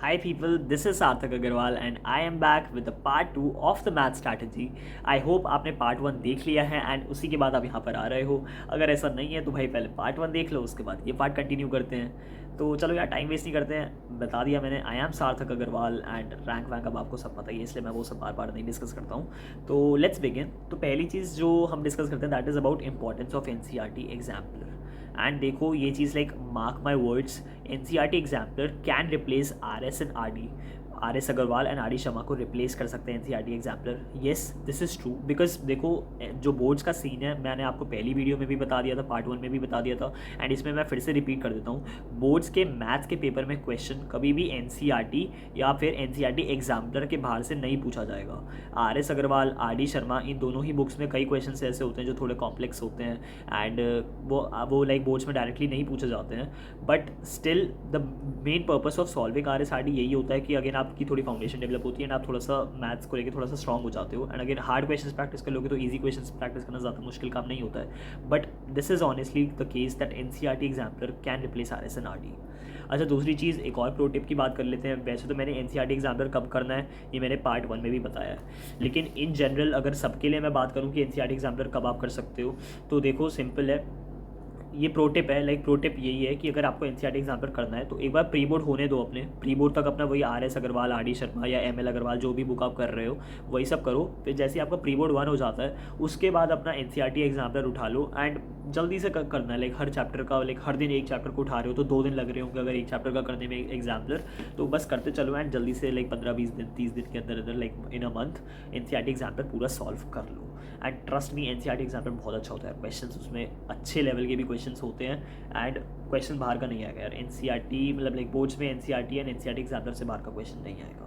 Hi people, this is Sarthak Agarwal and I am back with the part 2 of the math strategy. I hope आपने part 1 देख लिया है and उसी के बाद आप यहाँ पर आ रहे हो. अगर ऐसा नहीं है तो भाई पहले पार्ट 1 देख लो, उसके बाद ये पार्ट कंटिन्यू करते हैं. तो चलो यार टाइम वेस्ट नहीं करते हैं. बता दिया मैंने, आई एम सार्थक अग्रवाल एंड रैंक वैंक अब आपको सब पता ही है, इसलिए मैं वो सब बार बार नहीं डिस्कस करता हूँ. तो लेट्स बिगिन. तो पहली चीज़ जो हम डिस्कस करते हैं that is about importance of NCERT exemplar. And देखो ये चीज़ like mark my words, NCERT exemplar can replace RS and RD. RS Agarwal and RD Sharma को रिप्लेस कर सकते हैं NCERT exemplar. Yes this is true because देखो जो बोर्ड्स का सीन है मैंने आपको पहली वीडियो में भी बता दिया था, पार्ट 1 में भी बता दिया था एंड इसमें मैं फिर से रिपीट कर देता हूँ. बोर्ड्स के मैथ्स के पेपर में क्वेश्चन कभी भी NCERT या फिर NCERT एग्जाम्पलर के बाहर से नहीं पूछा जाएगा. RS अग्रवाल, RD शर्मा, इन दोनों ही बुक्स में कई क्वेश्चन ऐसे होते हैं जो थोड़े कॉम्प्लेक्स होते हैं एंड वो लाइक बोर्ड्स में डायरेक्टली नहीं पूछे जाते हैं. But still the main purpose of solving RS RD यही होता है कि अगेन आपकी थोड़ी फाउंडेशन डेवलप होती है एंड आप थोड़ा सा मैथ्स को लेकर थोड़ा सा स्ट्रॉन्ग हो जाते हो. And again hard questions practice कर लोगे तो ईजी क्वेश्चंस प्रैक्टिस करना ज़्यादा मुश्किल काम नहीं होता है. But this is honestly the case that NCERT exemplar can replace RS and RD. अच्छा, दूसरी चीज़ एक और प्रो टिप की बात कर लेते हैं. वैसे तो मैंने NCERT एग्जाम्पलर कब करना है ये मैंने पार्ट 1 में भी बताया है, लेकिन इन जनरल अगर सबके लिए मैं बात करूँ कि NCERT एग्जाम्पलर कब आप कर सकते हो, तो देखो सिंपल है. ये प्रो टिप है, लाइक प्रो टिप यही है कि अगर आपको NCERT एग्जाम्पलर करना है तो एक बार प्री बोर्ड होने दो. अपने प्री बोर्ड तक अपना वही RS अग्रवाल, RD शर्मा या ML अग्रवाल जो भी बुक आप कर रहे हो वही सब करो. फिर जैसे ही आपका प्री बोर्ड 1 हो जाता है उसके बाद अपना NCERT एग्जाम्पलर उठा लो एंड जल्दी से करना है. लाइक हर चैप्टर का, लाइक हर दिन एक चैप्टर को उठा रहे हो तो 2 दिन लग रहे होंगे अगर एक चैप्टर का करने में एग्जाम्पलर. तो बस करते चलो एंड जल्दी से लाइक 15-20 दिन 30 दिन के अंदर like in a month NCERT exemplar पूरा सॉल्व कर लो. And trust me NCERT exemplar बहुत अच्छा होता है. क्वेश्चंस उसमें अच्छे लेवल के भी क्वेश्चंस होते हैं एंड क्वेश्चन बाहर का नहीं आएगा यार. NCERT मतलब लाइक बोर्ड्स में NCERT एंड NCERT एग्जाम्पलर से बाहर का क्वेश्चन नहीं आएगा.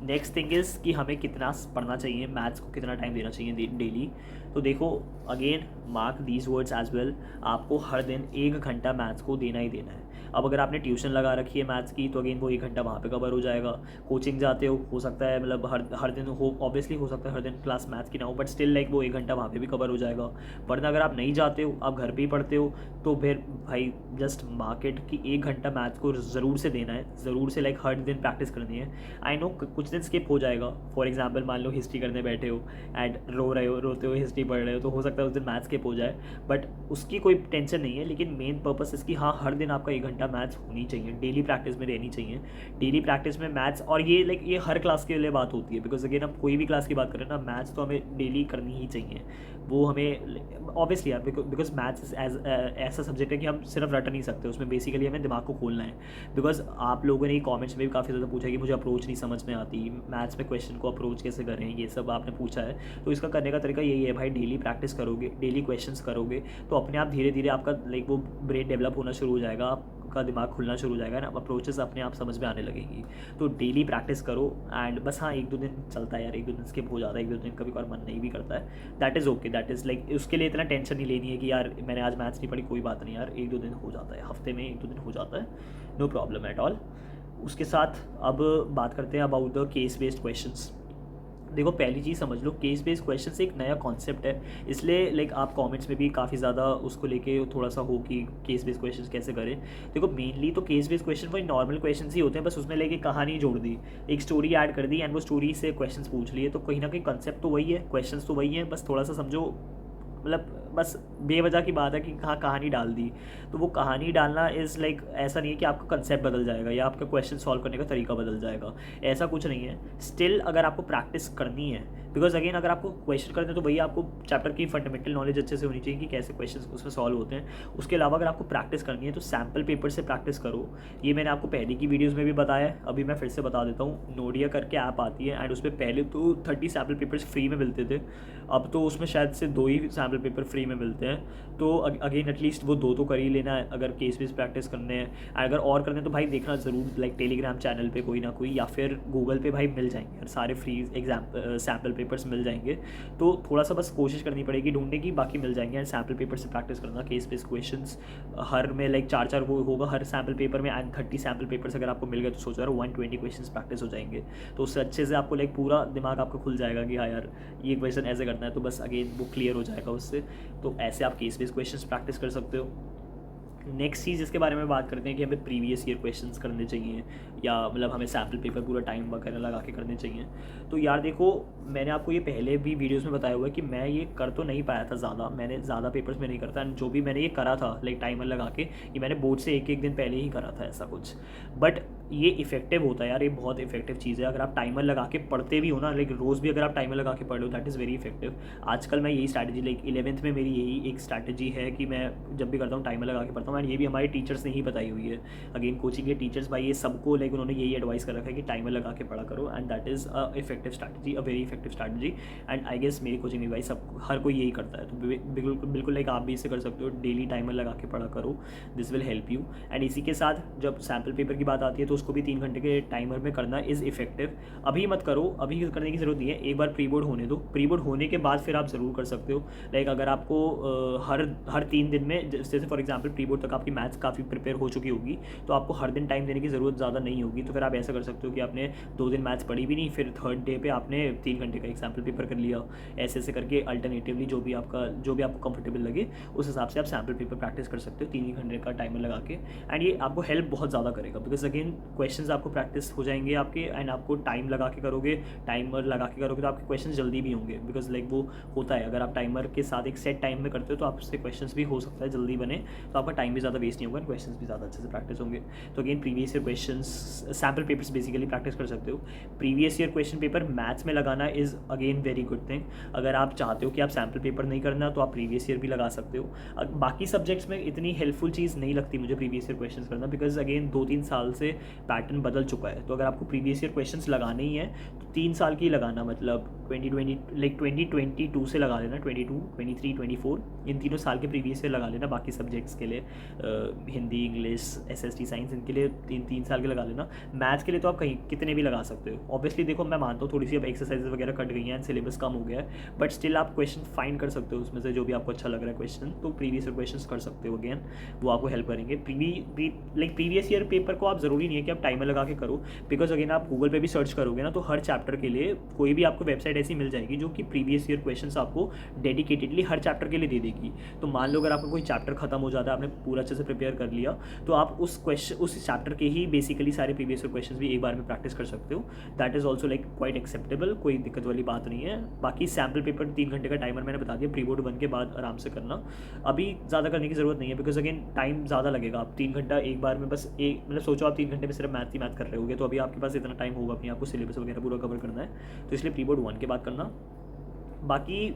नेक्स्ट थिंग इज़ कि हमें कितना पढ़ना चाहिए, मैथ्स को कितना टाइम देना चाहिए डेली. तो देखो again mark these words as well, आपको हर दिन 1 घंटा मैथ्स को देना ही देना है. अब अगर आपने ट्यूशन लगा रखी है मैथ्स की तो अगेन वो 1 घंटा वहाँ पे कवर हो जाएगा. कोचिंग जाते हो सकता है मतलब हर दिन हो, ऑब्वियसली हो सकता है हर दिन क्लास मैथ्स की ना हो, बट स्टिल लाइक वो 1 घंटा वहाँ पे भी कवर हो जाएगा. वरना अगर आप नहीं जाते हो, आप घर पे ही पढ़ते हो, तो फिर भाई जस्ट मार्केट की 1 घंटा मैथ्स को ज़रूर से देना है, ज़रूर से लाइक हर दिन प्रैक्टिस करनी है. आई नो कुछ दिन स्किप हो जाएगा. फॉर एग्जाम्पल मान लो हिस्ट्री करने बैठे हो एंड रोते हो हिस्ट्री पढ़ रहे हो तो हो सकता है उस दिन मैथ्स स्किप हो जाए, बट उसकी कोई टेंशन नहीं है. लेकिन मेन पर्पस इसकी हाँ हर दिन आपका 1 घंटा मैथ्स होनी चाहिए, डेली प्रैक्टिस में रहनी चाहिए. डेली प्रैक्टिस में मैथ्स, और ये लाइक ये हर क्लास के लिए बात होती है बिकॉज अगेन हम कोई भी क्लास की बात करें ना, मैथ्स तो हमें डेली करनी ही चाहिए. वो हमें ऑब्वियसली यार बिकॉज मैथ्स ऐसा सब्जेक्ट है कि हम सिर्फ रट नहीं सकते, उसमें बेसिकली हमें दिमाग को खोलना है. बिकॉज आप लोगों ने कॉमेंट्स में भी काफ़ी ज़्यादा पूछा कि मुझे अप्रोच नहीं समझ में आती, मैथ्स में क्वेश्चन को अप्रोच कैसे करें, ये सब आपने पूछा है. तो इसका करने का तरीका यही है भाई, डेली प्रैक्टिस करोगे, डेली क्वेश्चंस करोगे तो अपने आप धीरे धीरे आपका लाइक वो ब्रेन डेवलप होना शुरू हो जाएगा, आपका दिमाग खुलना शुरू हो जाएगा ना, अप्रोचेस अपने आप समझ में आने लगेंगी. तो डेली प्रैक्टिस करो एंड बस हाँ 1-2 दिन चलता है यार, 1-2 दिन स्किप हो जाता है, 1-2 दिन कभी कभार मन नहीं भी करता है. That is okay, that is like उसके लिए इतना टेंशन नहीं लेनी है कि यार मैंने आज मैथ्स नहीं पढ़ी, कोई बात नहीं यार, 1-2 दिन हो जाता है, हफ्ते में 1-2 दिन हो जाता है, नो प्रॉब्लम एट ऑल. उसके साथ अब बात करते हैं about the case based questions. देखो पहली चीज़ समझ लो, केस बेस्ड क्वेश्चंस एक नया कॉन्सेप्ट है, इसलिए लाइक आप कमेंट्स में भी काफ़ी ज़्यादा उसको लेके थोड़ा सा हो कि केस बेस्ड क्वेश्चंस कैसे करें. देखो मेनली तो केस बेस्ड क्वेश्चन वही नॉर्मल क्वेश्चंस ही होते हैं, बस उसमें लेके कहानी जोड़ दी, एक स्टोरी ऐड कर दी एंड वो स्टोरी से क्वेश्चंस पूछ लिए. तो कहीं ना कहीं कंसेप्ट तो वही है, क्वेश्चंस तो वही है, बस थोड़ा सा समझो, मतलब बस बेवजह की बात है कि कहाँ कहानी डाल दी. तो वो कहानी डालना इज़ लाइक ऐसा नहीं है कि आपका कंसेप्ट बदल जाएगा या आपका क्वेश्चन सॉल्व करने का तरीका बदल जाएगा, ऐसा कुछ नहीं है. स्टिल अगर आपको प्रैक्टिस करनी है, बिकॉज अगेन अगर आपको क्वेश्चन करते हैं तो भैया आपको चैप्टर की फंडामेंटल नॉलेज अच्छे से होनी चाहिए कि कैसे क्वेश्चन उसमें सॉल्व होते हैं. उसके अलावा अगर आपको प्रैक्टिस करनी है तो सैम्पल पेपर से प्रैक्टिस करो. ये मैंने आपको पहले की वीडियोज़ में भी बताया है, अभी मैं फिर से बता देता हूँ. नोडिया करके ऐप आती है एंड उसमें पहले तो 30 सैम्पल पेपर्स फ्री में मिलते थे, अब तो उसमें शायद से 2 ही सैम्पल पेपर फ्री में मिलते हैं. तो अगेन एटलीस्ट वो 2 तो कर ही लेना है अगर केस बेस प्रैक्टिस करने हैं. अगर और करने तो भाई देखना ज़रूर लाइक टेलीग्राम चैनल पे कोई ना कोई या फिर गूगल पे भाई मिल जाएंगे यार सारे फ्री सैम्पल पेपर्स मिल जाएंगे. तो थोड़ा सा बस कोशिश करनी पड़ेगी ढूंढने की, बाकी मिल जाएंगे. एंड सैम्पल पेपर से प्रैक्टिस करना, केस बेस क्वेश्चंस हर में लाइक 4-4 वो होगा हर सैम्पल पेपर में एंड 30 सैम्पल पेपर्स अगर आपको मिल गए तो सोचो यार 120 क्वेश्चन प्रैक्टिस हो जाएंगे. तो उससे अच्छे से आपको लाइक पूरा दिमाग आपका खुल जाएगा कि हाँ यार ये क्वेश्चन ऐसे करना है, तो बस अगेन वो क्लियर हो जाएगा उससे. तो ऐसे आप केस बेस क्वेश्चंस प्रैक्टिस कर सकते हो. नेक्स्ट चीज़ इसके बारे में बात करते हैं कि हमें प्रीवियस ईयर क्वेश्चंस करने चाहिए या मतलब हमें सैम्पल पेपर पूरा टाइम वगैरह लगा के करने चाहिए। तो यार देखो, मैंने आपको ये पहले भी वीडियोस में बताया हुआ है कि मैं ये कर तो नहीं पाया था ज़्यादा, मैंने ज़्यादा पेपर्स में नहीं करता, एंड जो भी मैंने ये करा था लाइक टाइमर लगा के, ये मैंने बोर्ड से एक दिन पहले ही करा था ऐसा कुछ। बट ये इफेक्टिव होता है यार, ये बहुत इफेक्टिव चीज़ है। अगर आप टाइमर लगा के पढ़ते भी हो ना, लाइक रोज़ भी अगर आप टाइमर लगा के पढ़ लो, दैट इज़ वेरी इफेक्टिव। आजकल मैं यही स्ट्रैटेजी, लाइक 11th में मेरी यही एक स्ट्रैटेजी है कि मैं जब भी करता हूँ टाइमर लगा के पढ़ता हूँ, एंड ये भी हमारे टीचर्स ने ही बताई हुई है। अगेन कोचिंग के टीचर्स भाई ये सबको लाइक उन्होंने यही एडवाइस कर रखा है कि टाइमर लगा के पढ़ा करो, and that is a effective strategy, a very effective strategy. And I guess मेरी कोचिंग में भाई सब हर कोई यही करता है, तो बिल्कुल लाइक आप भी इसे कर सकते हो, डेली टाइमर लगा के पढ़ा करो, this will help you. And इसी के साथ जब सैम्पल पेपर की बात आती है तो उसको भी 3 घंटे के टाइमर में करना इज़ इफेक्टिव। अभी मत करो, अभी करने की ज़रूरत नहीं है, एक बार प्री बोर्ड होने दो, प्री बोर्ड होने के बाद फिर आप ज़रूर कर सकते हो। लाइक अगर आपको हर 3 दिन में, जैसे फॉर एग्जांपल प्री बोर्ड तक आपकी मैथ्स काफ़ी प्रिपेयर हो चुकी होगी, तो आपको हर दिन टाइम देने की ज़रूरत ज़्यादा नहीं होगी। तो फिर आप ऐसा कर सकते हो कि आपने 2 दिन मैथ्स पढ़ी भी नहीं, फिर थर्ड डे पे आपने 3 घंटे का एक सैम्पल पेपर कर लिया। ऐसे करके अल्टरनेटिवली जो भी आपको कंफर्टेबल लगे उस हिसाब से आप सैम्पल पेपर प्रैक्टिस कर सकते हो 3 घंटे का टाइमर लगा के। एंड ये आपको हेल्प बहुत ज़्यादा करेगा, बिकॉज अगेन क्वेश्चंस आपको प्रैक्टिस हो जाएंगे आपके, एंड आपको टाइम लगा के करोगे, टाइमर लगा के करोगे तो आपके क्वेश्चन जल्दी भी होंगे, बिकॉज लाइक वो होता है, अगर आप टाइमर के साथ एक सेट टाइम में करते हो तो आपसे क्वेश्चन भी हो सकता है जल्दी बने, तो आपका टाइम भी ज़्यादा वेस्ट नहीं होगा, एंड क्वेश्चन भी ज़्यादा अच्छे से प्रैक्टिस होंगे। तो again previous year question sample papers basically practice कर सकते हो। Previous year question paper maths में लगाना is again very good thing. अगर आप चाहते हो कि आप सैम्पल पेपर नहीं करना तो आप प्रीवियस ईयर भी लगा सकते हो। बाकी सब्जेक्ट्स में इतनी हेल्पफुल चीज़ नहीं लगती मुझे प्रीवियस ईयर क्वेश्चंस करना, बिकॉज अगेन 2-3 साल से पैटर्न बदल चुका है। तो अगर आपको प्रीवियस ईयर क्वेश्चंस लगाने ही है तो 3 साल की लगाना, मतलब 2022 से लगा लेना, 22, 23, 24 इन तीनों साल के प्रीवियस ईयर लगा लेना। बाकी सब्जेक्ट्स के लिए हिंदी, इंग्लिश, SST, साइंस, इनके लिए 3 साल के लगा लेना। मैथ्स के लिए तो आप कहीं कितने भी लगा सकते हो। ऑब्वियसली देखो, मैं मानता हूँ थोड़ी सी अब एक्सरसाइज वगैरह कट गई हैं, सिलेबस कम हो गया है, बट स्टिल आप क्वेश्चन फाइंड कर सकते हो उसमें से जो भी आपको अच्छा लग रहा है क्वेश्चन, तो प्रीवियस ईयर क्वेश्चन कर सकते हो। अगेन वो आपको हेल्प करेंगे। प्रीवियस ईयर पेपर को आप ज़रूरी नहीं है कि आप टाइमर लगा के करो, बिकॉज अगेन आप गूगल पे भी सर्च करोगे ना तो हर चैप्टर के लिए कोई भी आपको वेबसाइट ऐसी मिल जाएगी जो कि प्रीवियस ईयर क्वेश्चंस आपको डेडिकेटेडली हर चैप्टर के लिए दे देगी। तो मान लो अगर आपका कोई चैप्टर खत्म हो जाता है, आपने पूरा अच्छे से प्रिपेयर कर लिया, तो आप उस चैप्टर के ही बेसिकली सारे प्रीवियस ईयर क्वेश्चंस भी एक बार में प्रैक्टिस कर सकते हो। That is also like quite acceptable, कोई दिक्कत वाली बात नहीं है। बाकी सैम्पल पेपर 3 घंटे का टाइमर मैंने बता दिया, प्री बोर्ड 1 के बाद आराम से करना। अभी ज़्यादा करने की ज़रूरत नहीं है, बिकॉज अगेन टाइम ज़्यादा लगेगा। आप 3 घंटा एक बार में बस एक, मतलब सोचो आप 3 घंटे में सिर्फ मैथ ही मैथ कर रहे होगे, तो अभी आपके पास इतना टाइम होगा अपनी, आपको सिलेबस वगैरह पूरा कवर करना है, तो इसलिए प्री बोर्ड 1 के बाद करना। बाकी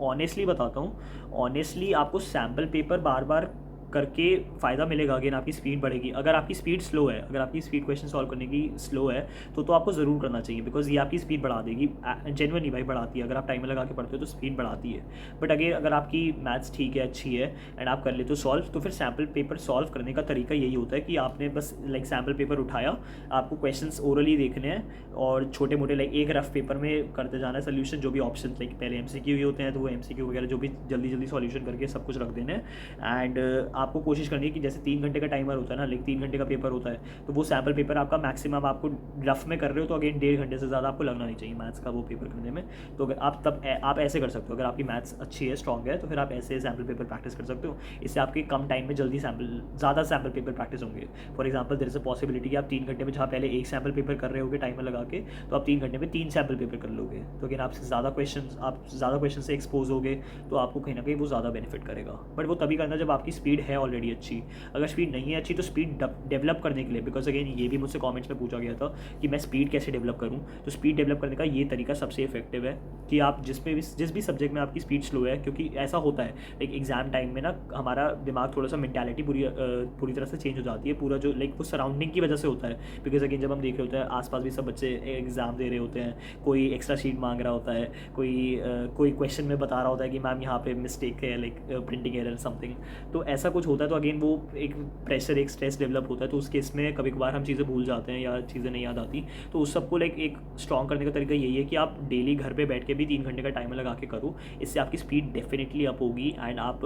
ऑनेस्टली बताता हूँ, ऑनेस्टली आपको सैम्पल पेपर बार बार करके फ़ायदा मिलेगा। अगेन आपकी स्पीड बढ़ेगी। अगर आपकी स्पीड स्लो है, अगर आपकी स्पीड क्वेश्चन सॉल्व करने की स्लो है तो आपको ज़रूर करना चाहिए, बिकॉज ये आपकी स्पीड बढ़ा देगी। जेन्युइनली भाई बढ़ाती है, अगर आप टाइमर लगा के पढ़ते हो तो स्पीड बढ़ाती है। बट अगर आपकी मैथ्स ठीक है, अच्छी है, एंड आप कर लेते हो सॉल्व, तो फिर सैम्पल पेपर सॉल्व करने का तरीका यही होता है कि आपने बस लाइक सैम्पल पेपर उठाया, आपको क्वेश्चंस ओरली देखने हैं और छोटे मोटे लाइक एक रफ पेपर में करते जाना है सोल्यूशन, जो भी ऑप्शन लाइक पहले MCQ ही होते हैं तो वो MCQ वगैरह जो भी जल्दी सॉल्यूशन करके सब कुछ रख देना है। एंड आपको कोशिश करनी है कि जैसे 3 घंटे का टाइमर होता है ना, लाइक 3 घंटे का पेपर होता है, तो वो सैम्पल पेपर आपका मैक्सिमम आपको रफ में कर रहे हो तो अगेन 1.5 घंटे से ज़्यादा आपको लगना नहीं चाहिए मैथ्स का वो पेपर करने में। तो अगर आप ऐसे कर सकते हो, अगर आपकी मैथ्स अच्छी है, स्ट्रॉन्ग है, तो फिर आप ऐसे सैम्पल पेपर प्रैक्टिस कर सकते हो। इससे आपके कम टाइम में ज़्यादा सैम्पल पेपर प्रैक्टिस होंगे। For example there is a possibility कि आप 3 घंटे में जहाँ पहले एक सैम्पल पेपर कर रहे होगे टाइमर लगा के, तो आप 3 घंटे में 3 सैम्पल पेपर कर लोगे। तो अगेन आप ज़्यादा क्वेश्चन से एक्सपोज होगे, तो आपको कहीं ना कहीं वो ज़्यादा बेनिफिट करेगा। बट वो तभी करना जब आपकी स्पीड है ऑलरेडी अच्छी। अगर स्पीड नहीं है अच्छी तो स्पीड डेवलप करने के लिए, बिकॉज अगेन ये भी मुझसे कमेंट्स में पूछा गया था कि मैं स्पीड कैसे डेवलप करूं, तो स्पीड डेवलप करने का ये तरीका सबसे इफेक्टिव है कि आप जिस भी सब्जेक्ट में आपकी स्पीड स्लो है, क्योंकि ऐसा होता है लाइक एग्जाम टाइम में ना हमारा दिमाग थोड़ा सा मेंटालिटी पूरी तरह से चेंज हो जाती है, पूरा जो लाइक वो सराउंडिंग की वजह से होता है। बिकॉज अगेन जब हम देख रहे होते हैं आसपास भी सब बच्चे एग्जाम दे रहे होते हैं, कोई एक्स्ट्रा शीट मांग रहा होता है, कोई क्वेश्चन में बता रहा होता है कि मैम यहाँ पे मिस्टेक है, लाइक प्रिंटिंग एरर समथिंग, तो ऐसा कुछ होता है। तो अगेन वो एक प्रेशर, एक स्ट्रेस डेवलप होता है, तो उस केस में कभी कभार हम चीज़ें भूल जाते हैं या चीज़ें नहीं याद आती। तो उस सबको लाइक एक स्ट्रॉन्ग करने का तरीका यही है कि आप डेली घर पे बैठ के भी 3 घंटे का टाइमर लगा के करो। इससे आपकी स्पीड डेफिनेटली अप होगी, एंड आप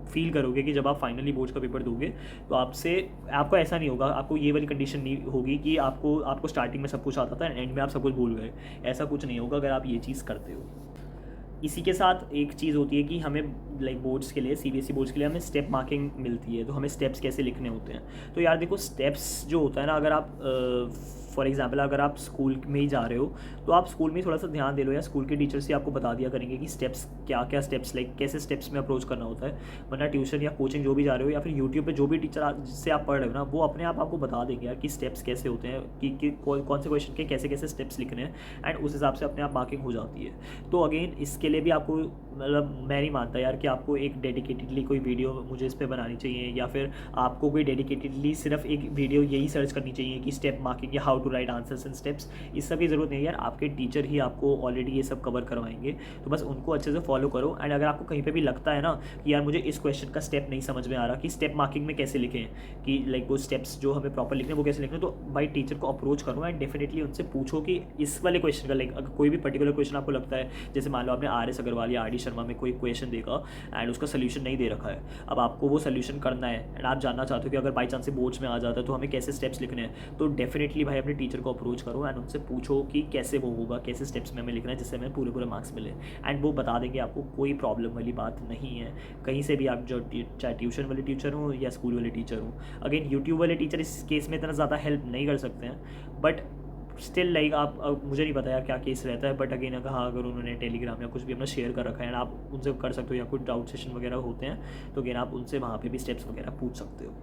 फील करोगे कि जब आप फाइनली बोर्ड्स का पेपर दोगे तो आपको ऐसा नहीं होगा, आपको ये वाली कंडीशन नहीं होगी कि आपको स्टार्टिंग में सब कुछ आता था एंड में आप सब कुछ भूल गए। ऐसा कुछ नहीं होगा अगर आप ये चीज़ करते हो। इसी के साथ एक चीज़ होती है कि हमें लाइक बोर्ड्स के लिए, सीबीएसई बोर्ड्स के लिए हमें स्टेप मार्किंग मिलती है, तो हमें स्टेप्स कैसे लिखने होते हैं। तो यार देखो, स्टेप्स जो होता है ना, अगर आप फॉर एग्जांपल अगर आप स्कूल में ही जा रहे हो तो आप स्कूल में ही थोड़ा सा ध्यान दे लो, या स्कूल के टीचर्स ही आपको बता दिया करेंगे कि स्टेप्स क्या क्या स्टेप्स, लाइक कैसे स्टेप्स में अप्रोच करना होता है। वरना ट्यूशन या कोचिंग जो भी जा रहे हो, या फिर यूट्यूब पे जो भी टीचर जिससे आप पढ़ रहे हो ना, वो अपने आप आपको बता देंगे यार कि स्टेप्स कैसे होते हैं, कि कौन से क्वेश्चन के कैसे कैसे स्टेप्स लिखने हैं, एंड उस हिसाब से अपने आप मार्किंग हो जाती है। तो अगेन इसके लिए भी आपको, मतलब मैं नहीं मानता यार कि आपको एक डेडिकेटेडली कोई वीडियो मुझे इस पर बनानी चाहिए, या फिर आपको कोई डेडिकेटेडली सिर्फ एक वीडियो यही सर्च करनी चाहिए कि स्टेप मार्किंग या how to write answers and steps. इस सब की ज़रूरत नहीं है यार, आपके टीचर ही आपको ऑलरेडी ये सब कवर करवाएंगे, तो बस उनको अच्छे से फॉलो करो। एंड अगर आपको कहीं पे भी लगता है ना कि यार मुझे इस क्वेश्चन का स्टेप नहीं समझ में आ रहा कि स्टेप मार्किंग में कैसे लिखें, कि लाइक वो स्टेप्स जो हमें प्रॉपर लिखने वो कैसे लिखने, तो भाई टीचर को अप्रोच करो एंड डेफिनेटली उनसे पूछो कि इस वाले क्वेश्चन का, लाइक अगर कोई भी पर्टिकुलर क्वेश्चन आपको लगता है, जैसे मान लो आपने RS अग्रवाल या RD शर्मा में कोई क्वेश्चन देखा एंड उसका सोल्यूशन नहीं दे रखा है, अब आपको वो सोल्यूशन करना है एंड आप जानना चाहते हो कि अगर बाई चांस से बोर्ड्स में आ जाता है तो हमें कैसे स्टेप्स लिखने हैं, तो डेफिनेटली भाई अपने टीचर को अप्रोच करो एंड उनसे पूछो कि कैसे वो होगा, कैसे स्टेप्स में हमें लिखना है जिससे हमें पूरे मार्क्स मिले, एंड वो बता देंगे आपको। कोई प्रॉब्लम वाली बात नहीं है कहीं से भी, आप जो चाहे ट्यूशन वाले टीचर हो या स्कूल वाले टीचर हो। अगेन यूट्यूब वाले टीचर इस केस में इतना ज़्यादा हेल्प नहीं कर सकते हैं, बट स्टिल लाइक आप मुझे नहीं पता यार क्या केस रहता है, बट अगेन अगर उन्होंने टेलीग्राम या कुछ भी अपना शेयर कर रखा है, आप उनसे कर सकते हो, या कुछ डाउट सेशन वगैरह होते हैं तो अगेन आप उनसे वहाँ पे भी स्टेप्स वगैरह पूछ सकते हो।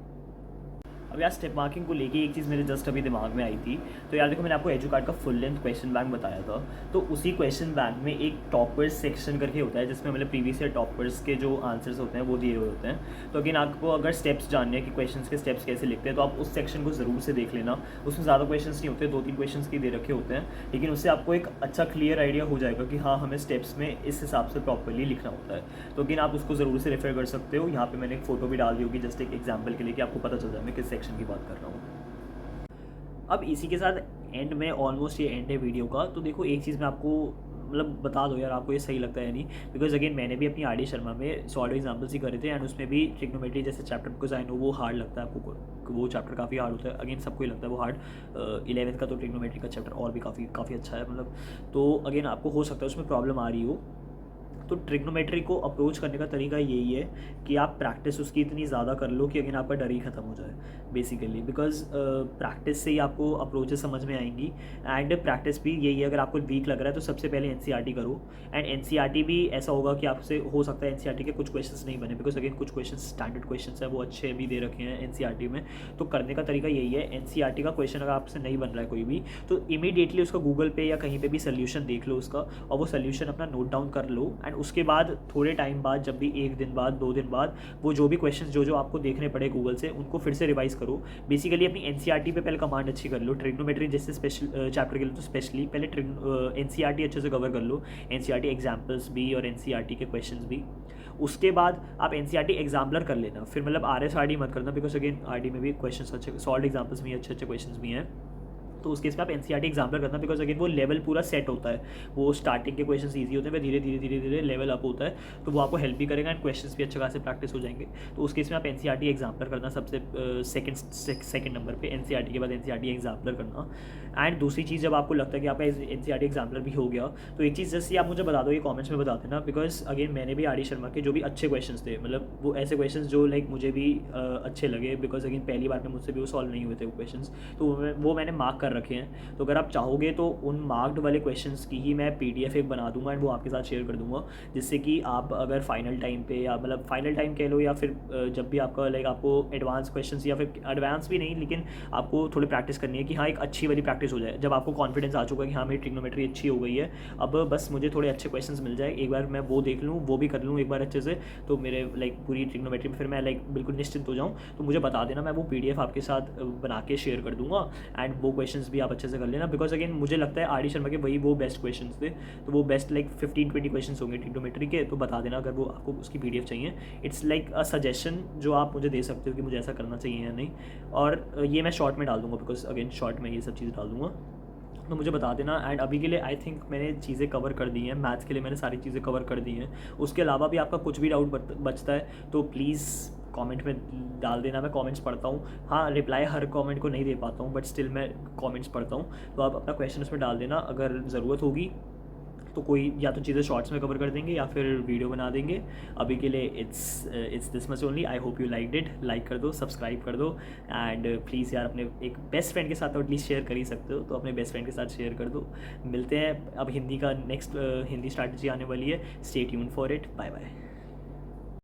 अब यार स्टेप मार्किंग को लेके एक चीज़ मेरे जस्ट अभी दिमाग में आई थी। तो यार देखो, मैंने आपको एजुकार्ड का फुल लेंथ क्वेश्चन बैंक बताया था, तो उसी क्वेश्चन बैंक में एक टॉपर्स सेक्शन करके होता है जिसमें मतलब प्रीवियस ईयर टॉपर्स के जो आंसर्स होते हैं वो दिए हुए होते हैं। तो अगेन आपको अगर स्टेप्स जानने हैं कि क्वेश्चन के स्टेप्स कैसे लिखते हैं, तो आप उस सेक्शन को ज़रूर से देख लेना। उसमें ज़्यादा क्वेश्चन नहीं होते, 2-3 क्वेश्चन के दे रखे होते हैं, लेकिन उससे आपको एक अच्छा क्लियर आइडिया हो जाएगा कि हाँ हमें स्टेप्स में इस हिसाब से प्रॉपरली लिखना होता है। तो अगेन आप उसको ज़रूर से रेफर कर सकते हो। यहाँ पर मैंने एक फ़ोटो भी डाल दी होगी जस्ट एक एग्जाम्पल के लिए, कि आपको पता चल जाए मैं किस सेक्शन की बात कर रहा हूँ। अब इसी के साथ एंड में, ऑलमोस्ट ये एंड है वीडियो का, तो देखो एक चीज़ मैं आपको मतलब बता दो यार, आपको ये सही लगता है नहीं, बिकॉज अगेन मैंने भी अपनी RD शर्मा में सॉल्व एग्जाम्पल्स ही करे थे, एंड उसमें भी ट्रिग्नोमेट्री जैसे चैप्टर, बिकॉज आई नो वो हार्ड लगता है आपको, वो चैप्टर काफ़ी हार्ड होता है, अगेन सबको ही लगता है वो हार्ड। 11th का तो ट्रिग्नोमेट्री का चैप्टर और भी काफ़ी अच्छा है मतलब, तो अगेन आपको हो सकता है उसमें प्रॉब्लम आ रही हो। तो ट्रिग्नोमेट्री को अप्रोच करने का तरीका यही है कि आप प्रैक्टिस उसकी इतनी ज़्यादा कर लो कि अगेन आपका डर ही ख़त्म हो जाए बेसिकली, बिकॉज प्रैक्टिस से ही आपको अप्रोचेस समझ में आएंगी। एंड प्रैक्टिस भी यही है, अगर आपको वीक लग रहा है तो सबसे पहले NCERT करो, एंड NCERT भी ऐसा होगा कि आपसे हो सकता है NCERT के कुछ क्वेश्चंस नहीं बने, बिकॉज अगेन कुछ क्वेश्चन स्टैंडर्ड क्वेश्चन है वो अच्छे भी दे रखे हैं NCERT में। तो करने का तरीका यही है, NCERT का क्वेश्चन अगर आपसे नहीं बन रहा है कोई भी, तो इमीडिएटली उसका गूगल पे या कहीं पर भी सोल्यूशन देख लो उसका, और वो सोल्यूशन अपना नोट डाउन कर लो, एंड उसके बाद थोड़े टाइम बाद, जब भी 1 दिन बाद 2 दिन बाद, वो जो भी क्वेश्चंस जो आपको देखने पड़े गूगल से, उनको फिर से रिवाइज करो। बेसिकली अपनी NCERT पे पहले कमांड अच्छी कर लो, ट्रिग्नोमेट्री जैसे स्पेशल चैप्टर के लिए तो स्पेशली पहले NCERT अच्छे से कवर कर लो, NCERT एग्जाम्पल्स भी और NCERT के क्वेश्चंस भी। उसके बाद आप NCERT एग्जाम्पलर कर लेना, फिर मतलब RS RD मत करना, बिकॉज अगेन RD में भी क्वेश्चन अच्छे, सॉल्व एग्जाम्पल्स में अच्छे क्वेश्चन भी हैं, तो उस केस में आप NCERT एग्जाम्पलर करना, बिकॉज अगेन वो लेवल पूरा सेट होता है, वो स्टार्टिंग के क्वेश्चंस इजी होते हैं, धीरे धीरे लेवल अप होता है, तो वो आपको हेल्प भी करेगा एंड क्वेश्चंस भी अच्छे खासे प्रैक्टिस हो जाएंगे। तो उस केस में आप NCERT एग्जाम्पलर करना सबसे सेकंड नंबर पे, NCERT के बाद NCERT एग्जाम्पलर करना। एंड दूसरी चीज़, जब आपको लगता है कि आपका NCERT एग्जाम्पलर भी हो गया, तो एक चीज़ जैसे आप मुझे बता दो, ये कॉमेंट्स में बता देना, बिकॉज अगेन मैंने भी RD शर्मा के जो भी अच्छे क्वेश्चन थे, मतलब वो ऐसे क्वेश्चन जो लाइक मुझे भी अच्छे लगे, बिकॉज अगेन पहली बार में मुझसे भी वो सॉल्व नहीं हुए थे वो क्वेश्चन, तो वो मैंने मार्क कर रखे हैं। तो अगर आप चाहोगे तो उन मार्क्ड वाले क्वेश्चंस की ही मैं PDF एक बना दूंगा एंड वो आपके साथ शेयर कर दूंगा, जिससे कि आप अगर फाइनल टाइम पे, या मतलब फाइनल टाइम कह लो, या फिर जब भी आपका लाइक आपको एडवांस क्वेश्चंस, या फिर एडवांस भी नहीं, लेकिन आपको थोड़ी प्रैक्टिस करनी है कि हाँ एक अच्छी वाली प्रैक्टिस हो जाए, जब आपको कॉन्फिडेंस आ चुका है कि हाँ मेरी ट्रिग्नोमेट्री अच्छी हो गई है, अब बस मुझे थोड़े अच्छे क्वेश्चंस मिल जाए, एक बार मैं वो देख लूँ, वो भी कर लूँ एक बार अच्छे से, तो मेरे लाइक पूरी ट्रिग्नोमेट्री में फिर मैं लाइक बिल्कुल निश्चिंत हो जाऊँ, तो मुझे बता देना, मैं वो PDF आपके साथ बना के शेयर कर दूँगा, एंड वो क्वेश्चंस भी आप अच्छे से कर लेना, बिकॉज अगेन मुझे लगता है RD शर्मा के वही वो बेस्ट क्वेश्चंस थे, तो वो बेस्ट लाइक 15-20 क्वेश्चंस होंगे ट्रिग्नोमेट्री के, तो बता देना अगर वो आपको उसकी PDF चाहिए। इट्स लाइक अ सजेशन जो आप मुझे दे सकते हो कि मुझे ऐसा करना चाहिए या नहीं, और ये मैं शॉर्ट में डाल दूँगा, बिकॉज अगेन शॉर्ट में ये सब चीज़ डाल दूँगा, तो मुझे बता देना। एंड अभी के लिए आई थिंक मैंने चीज़ें कवर कर दी हैं, मैथ्स के लिए मैंने सारी चीज़ें कवर कर दी हैं। उसके अलावा भी आपका कुछ भी डाउट बचता है तो प्लीज़ कमेंट में डाल देना, मैं कमेंट्स पढ़ता हूँ। हाँ, रिप्लाई हर कमेंट को नहीं दे पाता हूँ, बट स्टिल मैं कमेंट्स पढ़ता हूँ, तो आप अपना क्वेश्चन उसमें डाल देना। अगर ज़रूरत होगी तो कोई या तो चीज़ें शॉर्ट्स में कवर कर देंगे या फिर वीडियो बना देंगे। अभी के लिए it's this much only. I hope you like it. Like कर दो, सब्सक्राइब कर दो, एंड प्लीज़ यार अपने एक बेस्ट फ्रेंड के साथ तो एटलीस्ट शेयर कर ही सकते हो, तो अपने बेस्ट फ्रेंड के साथ शेयर कर दो। मिलते हैं, अब हिंदी का नेक्स्ट हिंदी स्ट्रैटेजी आने वाली है। Stay tune for it. Bye bye.